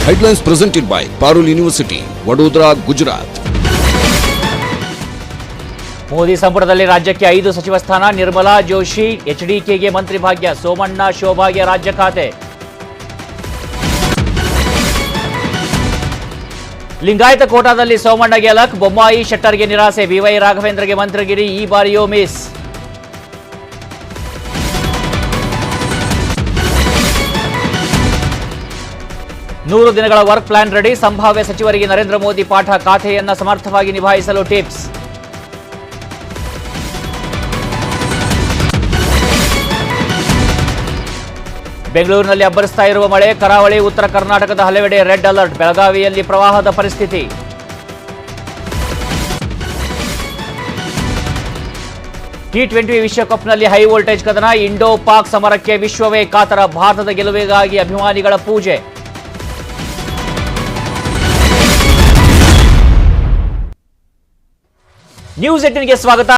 Headlines presented by Parul University, Vadodara, Gujarat. Modi ಸಂಪುಟದಲ್ಲಿ ರಾಜ್ಯಕ್ಕೆ 5 ಸಚಿವ ಸ್ಥಾನ. ನಿರ್ಮಲಾ ಜೋಶಿ, ಎಚ್ಡಿಕೆಗೆ ಮಂತ್ರಿ ಭಾಗ್ಯ. ಸೋಮಣ್ಣ, ಶೋಭಾಗೆ ರಾಜ್ಯ ಖಾತೆ. ಲಿಂಗಾಯತ ಕೋಟಾದಲ್ಲಿ ಸೋಮಣ್ಣಗೆ ಲಕ್. ಬೊಮ್ಮಾಯಿ, ಶೆಟ್ಟರ್ಗೆ ನಿರಾಸೆ. ಬಿವೈ ರಾಘವೇಂದ್ರಗೆ ಮಂತ್ರಿಗಿರಿ, ಈ ಬಾರಿಯೂ ಮಿಸ್. ನೂರು ದಿನಗಳ ವರ್ಕ್ ಪ್ಲಾನ್ ರೆಡಿ. ಸಂಭಾವ್ಯ ಸಚಿವರಿಗೆ ನರೇಂದ್ರ ಮೋದಿ ಪಾಠ. ಖಾತೆಯನ್ನ ಸಮರ್ಥವಾಗಿ ನಿಭಾಯಿಸಲು ಟಿಪ್ಸ್. ಬೆಂಗಳೂರಿನಲ್ಲಿ ಅಬ್ಬರಿಸ್ತಾ ಇರುವ ಮಳೆ. ಕರಾವಳಿ, ಉತ್ತರ ಕರ್ನಾಟಕದ ಹಲವೆಡೆ ರೆಡ್ ಅಲರ್ಟ್. ಬೆಳಗಾವಿಯಲ್ಲಿ ಪ್ರವಾಹದ ಪರಿಸ್ಥಿತಿ. T20 ವಿಶ್ವಕಪ್ನಲ್ಲಿ ಹೈ ವೋಲ್ಟೇಜ್ ಕದನ. ಇಂಡೋ ಪಾಕ್ ಸಮರಕ್ಕೆ ವಿಶ್ವವೇ ಕಾತರ. ಭಾರತದ ಗೆಲುವಿಗಾಗಿ ಅಭಿಮಾನಿಗಳ ಪೂಜೆ. ನ್ಯೂಸ್ 18ಗೆ ಸ್ವಾಗತ.